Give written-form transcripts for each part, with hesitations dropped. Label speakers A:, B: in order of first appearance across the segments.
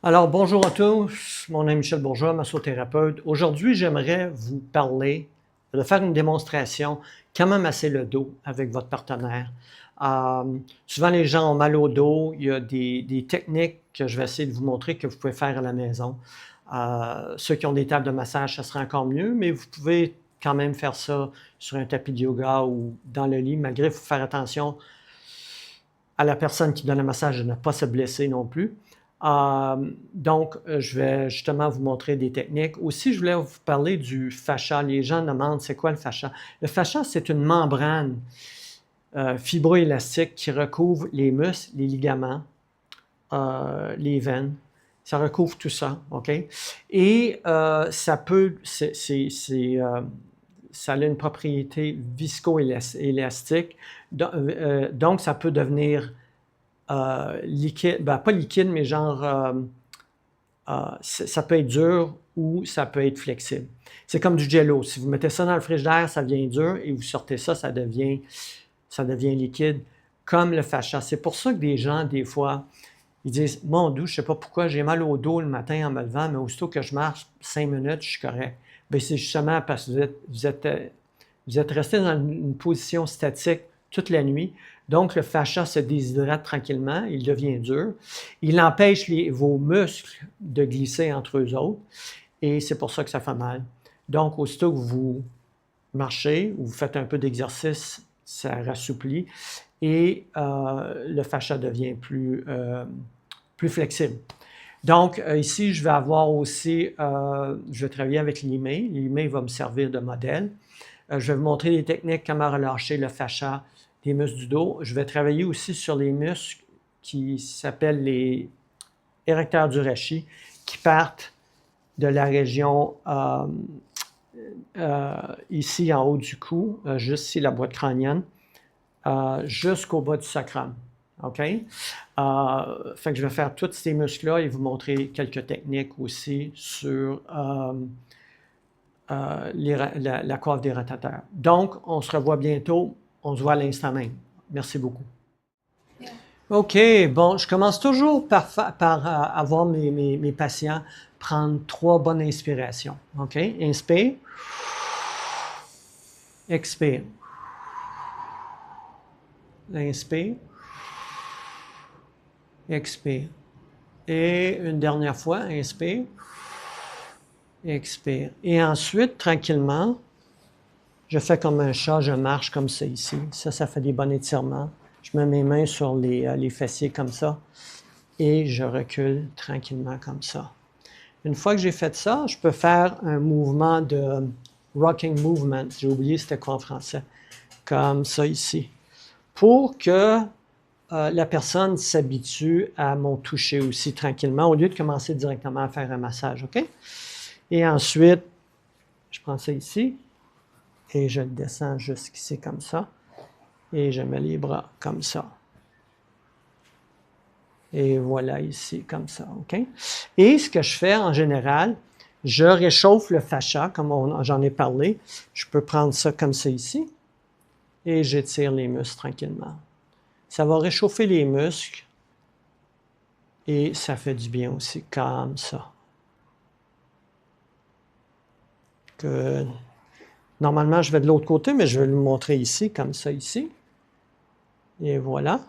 A: Alors, bonjour à tous. Mon nom est Michel Bourgeois, massothérapeute. Aujourd'hui, j'aimerais vous parler de faire une démonstration comment masser le dos avec votre partenaire. Souvent, les gens ont mal au dos. Il y a des techniques que je vais essayer de vous montrer que vous pouvez faire à la maison. Ceux qui ont des tables de massage, ça serait encore mieux, mais vous pouvez quand même faire ça sur un tapis de yoga ou dans le lit, malgré qu'il faut faire attention à la personne qui donne le massage de ne pas se blesser non plus. Donc, je vais justement vous montrer des techniques. Aussi, je voulais vous parler du fascia. Les gens demandent, c'est quoi le fascia? Le fascia, c'est une membrane fibroélastique qui recouvre les muscles, les ligaments, les veines. Ça recouvre tout ça, OK? Et ça peut, ça a une propriété viscoélastique. Donc, ça peut devenir liquide, ben, pas liquide, mais genre, ça peut être dur ou ça peut être flexible. C'est comme du jello. Si vous mettez ça dans le frigidaire, ça devient dur et vous sortez ça, ça devient liquide, comme le fascia. C'est pour ça que des gens, des fois, ils disent « Mon Dieu, je ne sais pas pourquoi j'ai mal au dos le matin en me levant, mais aussitôt que je marche 5 minutes, je suis correct. » Bien, c'est justement parce que vous êtes resté dans une position statique toute la nuit. Donc, le fascia se déshydrate tranquillement, il devient dur. Il empêche vos muscles de glisser entre eux autres et c'est pour ça que ça fait mal. Donc, aussitôt que vous marchez ou vous faites un peu d'exercice, ça rassouplit et le fascia devient plus flexible. Donc, ici, je vais avoir aussi, je vais travailler avec l'IME. L'IME va me servir de modèle. Je vais vous montrer des techniques, comment relâcher le fascia des muscles du dos. Je vais travailler aussi sur les muscles qui s'appellent les érecteurs du rachis, qui partent de la région ici en haut du cou, juste ici la boîte crânienne, jusqu'au bas du sacrum. OK? Fait que je vais faire tous ces muscles-là et vous montrer quelques techniques aussi sur la coiffe des rotateurs. Donc, on se revoit bientôt. On se voit à l'instant même. Merci beaucoup. OK, bon, je commence toujours par avoir mes patients prendre 3 bonnes inspirations. OK? Inspire. Expire. Inspire. Expire. Et une dernière fois, inspire. Expire. Et ensuite, tranquillement, je fais comme un chat, je marche comme ça ici. Ça fait des bons étirements. Je mets mes mains sur les fessiers comme ça et je recule tranquillement comme ça. Une fois que j'ai fait ça, je peux faire un mouvement de rocking movement. J'ai oublié c'était quoi en français. Comme ça ici. Pour que la personne s'habitue à mon toucher aussi tranquillement au lieu de commencer directement à faire un massage. OK? Et ensuite, je prends ça ici et je le descends jusqu'ici comme ça. Et je mets les bras comme ça. Et voilà ici, comme ça, OK? Et ce que je fais en général, je réchauffe le fascia, comme j'en ai parlé. Je peux prendre ça comme ça ici. Et j'étire les muscles tranquillement. Ça va réchauffer les muscles. Et ça fait du bien aussi, comme ça. Good. Normalement, je vais de l'autre côté, mais je vais le montrer ici, comme ça ici. Et voilà.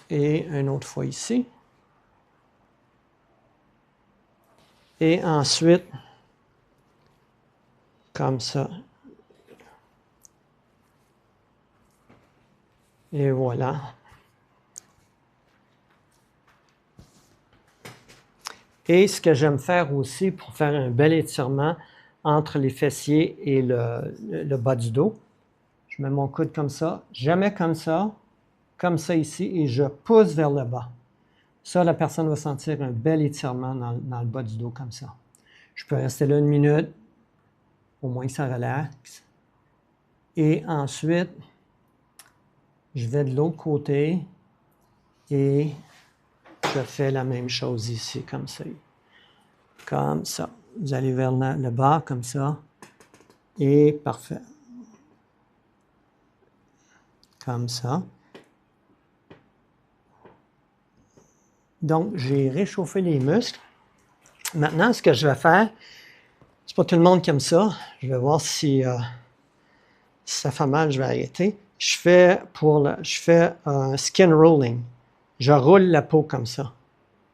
A: Et une autre fois ici. Et ensuite, comme ça. Et voilà. Et ce que j'aime faire aussi pour faire un bel étirement entre les fessiers et le bas du dos, je mets mon coude comme ça, jamais comme ça ici, et je pousse vers le bas. Ça, la personne va sentir un bel étirement dans le bas du dos comme ça. Je peux rester là 1 minute, au moins que ça relaxe. Et ensuite, je vais de l'autre côté et je fais la même chose ici, comme ça. Comme ça. Vous allez vers le bas, comme ça. Et parfait. Comme ça. Donc, j'ai réchauffé les muscles. Maintenant, ce que je vais faire, c'est pas tout le monde qui aime ça. Je vais voir si ça fait mal, je vais arrêter. Je fais un skin rolling. Je roule la peau comme ça.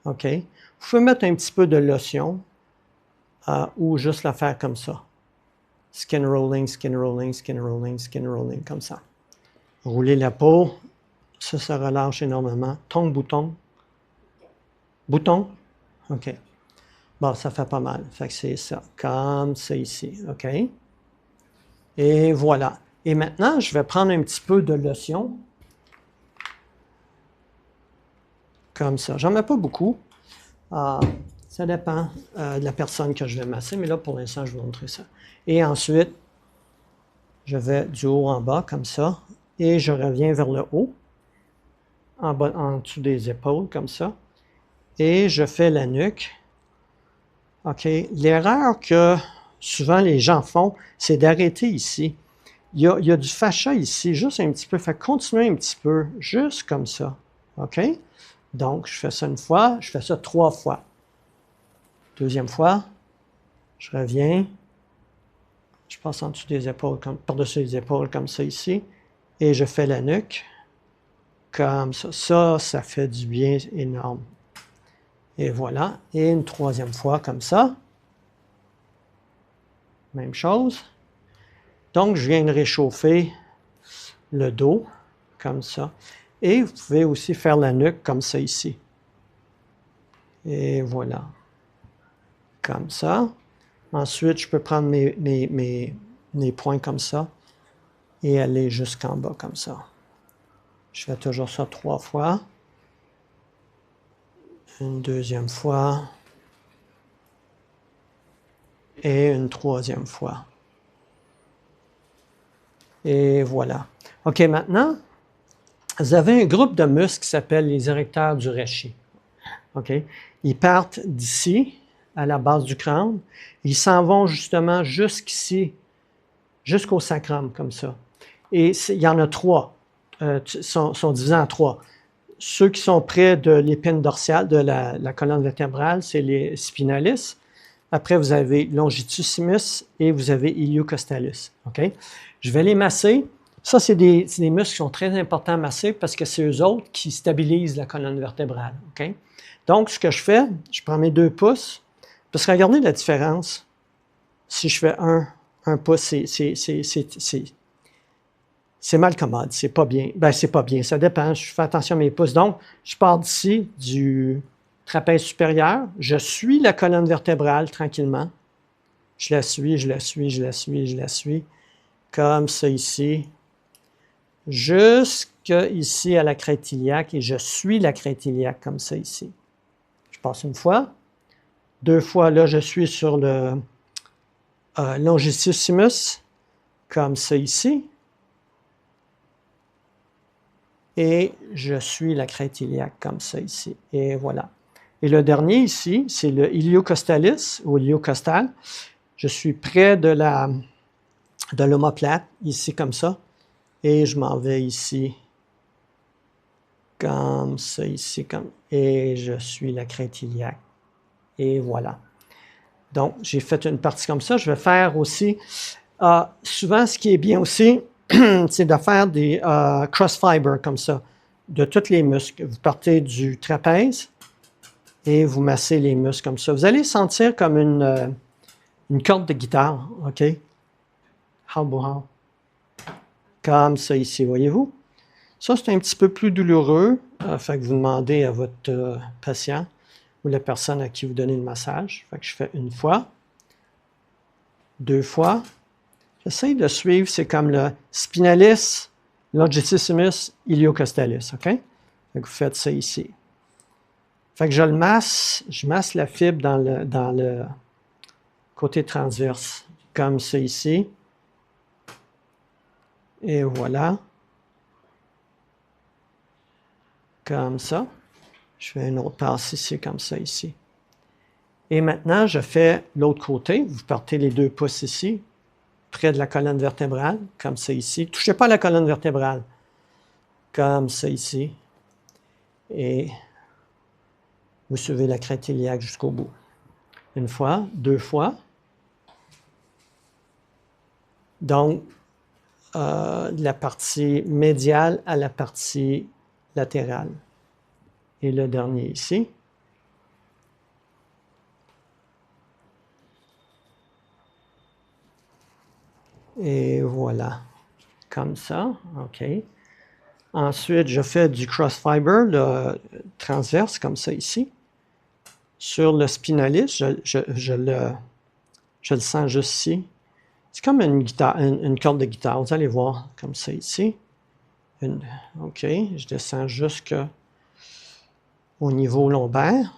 A: OK? Vous pouvez mettre un petit peu de lotion ou juste la faire comme ça. Skin rolling, skin rolling, skin rolling, skin rolling, comme ça. Rouler la peau, ça relâche énormément. Tongue, bouton. Bouton? OK. Bon, ça fait pas mal. Fait que c'est ça, comme ça ici. OK? Et voilà. Et maintenant, je vais prendre un petit peu de lotion. Comme ça. J'en mets pas beaucoup. Ça dépend de la personne que je vais masser, mais là, pour l'instant, je vais vous montrer ça. Et ensuite, je vais du haut en bas, comme ça, et je reviens vers le haut, en bas, en dessous des épaules, comme ça, et je fais la nuque. OK? L'erreur que souvent les gens font, c'est d'arrêter ici. Il y a du fascia ici, juste un petit peu. Fait continuer un petit peu, juste comme ça. OK? Donc, je fais ça une fois, je fais ça 3 fois. Deuxième fois, je reviens, je passe en dessous des épaules, par-dessus les épaules, comme ça ici, et je fais la nuque, comme ça. Ça fait du bien énorme. Et voilà. Et une troisième fois, comme ça. Même chose. Donc, je viens de réchauffer le dos, comme ça. Et vous pouvez aussi faire la nuque, comme ça ici. Et voilà. Comme ça. Ensuite, je peux prendre mes points comme ça et aller jusqu'en bas comme ça. Je fais toujours ça 3 fois. Une deuxième fois. Et une troisième fois. Et voilà. OK, maintenant, vous avez un groupe de muscles qui s'appelle les érecteurs du rachis. OK? Ils partent d'ici, à la base du crâne. Ils s'en vont justement jusqu'ici, jusqu'au sacrum, comme ça. Et il y en a 3. Sont divisés en 3. Ceux qui sont près de l'épine dorsale, de la colonne vertébrale, c'est les spinalis. Après, vous avez longitussimus et vous avez iliocostalis. OK? Je vais les masser. Ça, c'est des muscles qui sont très importants à masser parce que c'est eux autres qui stabilisent la colonne vertébrale. OK? Donc, ce que je fais, je prends mes 2 pouces. Parce que regardez la différence. Si je fais un pouce, c'est mal commode, c'est pas bien. Ben, c'est pas bien, ça dépend, je fais attention à mes pouces. Donc, je pars d'ici, du trapèze supérieur, je suis la colonne vertébrale tranquillement. Je la suis, je la suis, je la suis, je la suis, comme ça ici, jusqu'ici à la crête iliaque, et je suis la crête iliaque comme ça ici. Je passe une fois, 2 fois, là, je suis sur le longitussimus, comme ça ici. Et je suis la crête iliaque comme ça ici. Et voilà. Et le dernier ici, c'est le iliocostalis ou iliocostal. Je suis près de l'omoplate, ici comme ça. Et je m'en vais ici, comme ça ici. Et je suis la crête iliaque. Et voilà. Donc, j'ai fait une partie comme ça. Je vais faire aussi, souvent ce qui est bien aussi, c'est de faire des cross fibers comme ça, de tous les muscles. Vous partez du trapèze et vous massez les muscles comme ça. Vous allez sentir comme une corde de guitare, OK? Comme ça ici, voyez-vous? Ça, c'est un petit peu plus douloureux. Fait que vous demandez à votre patient ou la personne à qui vous donnez le massage. Fait que je fais une fois, 2 fois. J'essaie de suivre, c'est comme le spinalis, longitussimus, iliocostalis, OK? Fait que vous faites ça ici. Fait que je masse la fibre dans le côté transverse, comme ça ici. Et voilà. Comme ça. Je fais une autre passe ici, comme ça ici. Et maintenant, je fais l'autre côté. Vous partez les 2 pouces ici, près de la colonne vertébrale, comme ça ici. Touchez pas la colonne vertébrale. Comme ça ici. Et vous suivez la crête iliaque jusqu'au bout. Une fois, deux fois. Donc, de la partie médiale à la partie latérale. Et le dernier ici. Et voilà, comme ça, OK. Ensuite, je fais du cross fiber, le transverse, comme ça ici. Sur le spinalis, je le sens juste ici. C'est comme une guitare, une corde de guitare, vous allez voir, comme ça ici. OK, je descends jusqu'au niveau lombaire.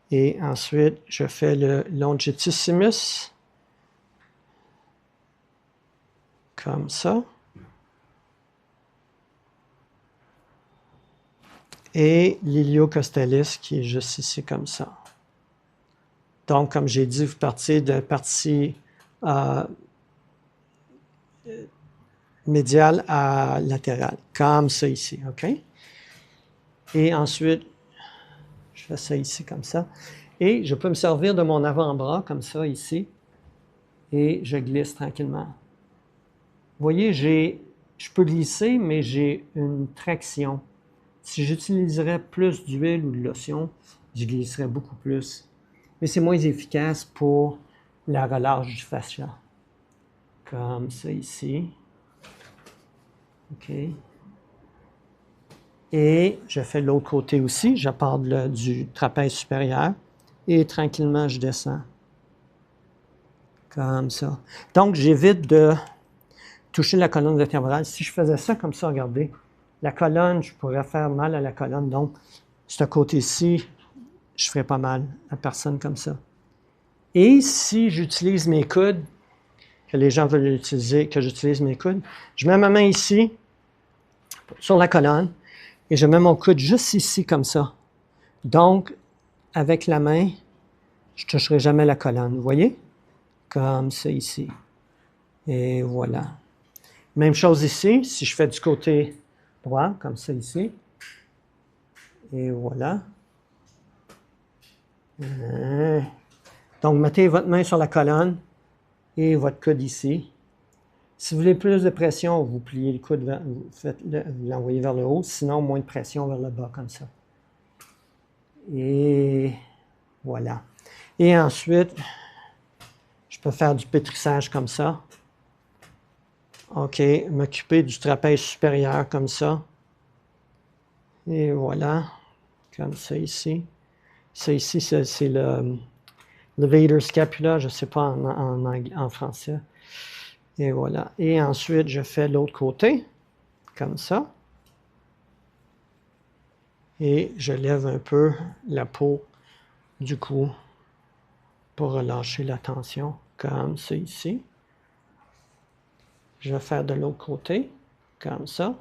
A: Et ensuite, je fais le longitissimus, comme ça. Et l'iliocostalis qui est juste ici, comme ça. Donc, comme j'ai dit, vous partez de la partie médiale à latérale, comme ça ici, OK? Et ensuite, je fais ça ici, comme ça. Et je peux me servir de mon avant-bras, comme ça, ici. Et je glisse tranquillement. Vous voyez, je peux glisser, mais j'ai une traction. Si j'utiliserais plus d'huile ou de lotion, je glisserais beaucoup plus. Mais c'est moins efficace pour la relâche du fascia. Comme ça ici. OK. Et je fais l'autre côté aussi. Je pars du trapèze supérieur. Et tranquillement, je descends. Comme ça. Donc, j'évite de toucher la colonne vertébrale. Si je faisais ça comme ça, regardez, la colonne, je pourrais faire mal à la colonne. Donc, ce côté-ci, je ferais pas mal à personne comme ça. Et si j'utilise mes coudes, que les gens veulent utiliser, que j'utilise mes coudes, je mets ma main ici, sur la colonne, et je mets mon coude juste ici, comme ça. Donc, avec la main, je ne toucherai jamais la colonne. Vous voyez? Comme ça ici. Et voilà. Même chose ici, si je fais du côté droit, comme ça ici. Et voilà. Donc, mettez votre main sur la colonne et votre coude ici. Si vous voulez plus de pression, vous pliez le coude, vous l'envoyez vers le haut. Sinon, moins de pression vers le bas, comme ça. Et voilà. Et ensuite, je peux faire du pétrissage comme ça. OK, m'occuper du trapèze supérieur comme ça. Et voilà, comme ça ici. Ça ici, c'est le levator scapula, je ne sais pas en français. Et voilà. Et ensuite, je fais l'autre côté, comme ça. Et je lève un peu la peau du cou pour relâcher la tension, comme ça ici. Je vais faire de l'autre côté, comme ça.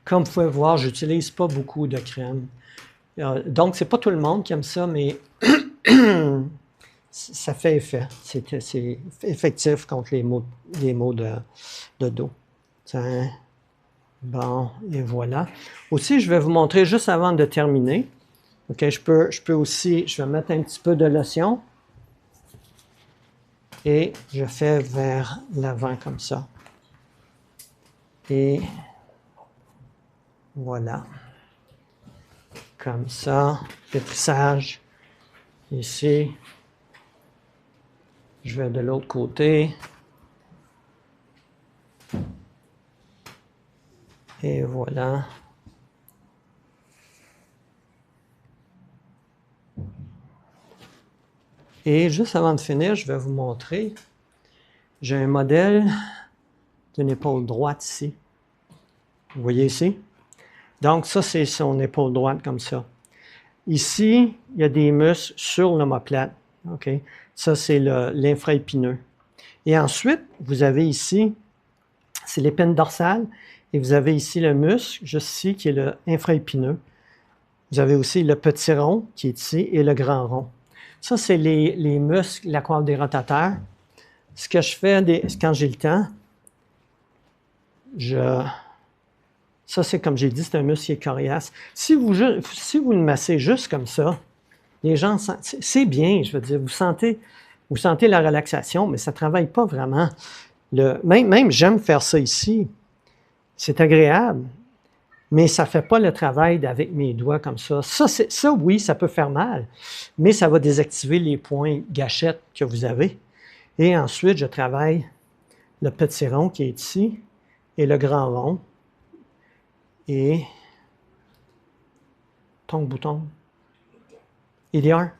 A: Comme vous pouvez voir, je n'utilise pas beaucoup de crème. Donc, ce n'est pas tout le monde qui aime ça, mais ça fait effet. C'est effectif contre les maux de dos. Tiens. Bon, et voilà. Aussi, je vais vous montrer juste avant de terminer. OK, je peux aussi, je vais mettre un petit peu de lotion. Et je fais vers l'avant comme ça. Et voilà. Comme ça. Pétrissage. Ici. Je vais de l'autre côté. Et voilà. Et juste avant de finir, je vais vous montrer. J'ai un modèle d'une épaule droite ici. Vous voyez ici? Donc, ça, c'est son épaule droite comme ça. Ici, il y a des muscles sur l'omoplate. OK? Ça, c'est l'infraépineux. Et ensuite, vous avez ici, c'est l'épine dorsale, et vous avez ici le muscle, juste ici, qui est le infraépineux. Vous avez aussi le petit rond, qui est ici, et le grand rond. Ça, c'est les muscles, la coiffe des rotateurs. Ce que je fais quand j'ai le temps, Ça, c'est comme j'ai dit, c'est un muscle qui est coriace. Si vous le massez juste comme ça, les gens sentent, c'est bien, je veux dire, vous sentez la relaxation, mais ça ne travaille pas vraiment. Même j'aime faire ça ici. C'est agréable, mais ça ne fait pas le travail avec mes doigts comme ça. Ça, oui, ça peut faire mal, mais ça va désactiver les points gâchettes que vous avez. Et ensuite, je travaille le petit rond qui est ici et le grand rond. Et ton bouton. Il y a un.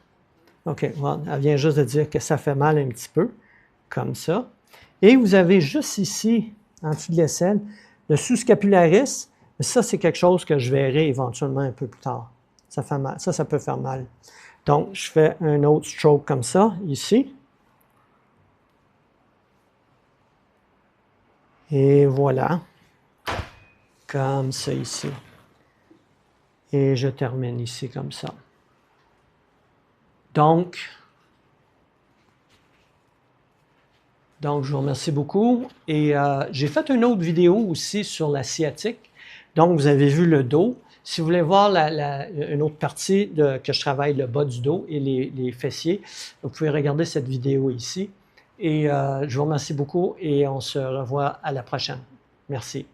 A: OK, well, elle vient juste de dire que ça fait mal un petit peu, comme ça. Et vous avez juste ici, en dessous de l'aisselle, le sous-scapularis. Ça, c'est quelque chose que je verrai éventuellement un peu plus tard. Ça fait mal. Ça peut faire mal. Donc, je fais un autre stroke comme ça, ici. Et voilà. Comme ça ici. Et je termine ici comme ça. Donc, je vous remercie beaucoup. Et j'ai fait une autre vidéo aussi sur la sciatique. Donc, vous avez vu le dos. Si vous voulez voir une autre partie que je travaille, le bas du dos et les fessiers, vous pouvez regarder cette vidéo ici. Et je vous remercie beaucoup et on se revoit à la prochaine. Merci.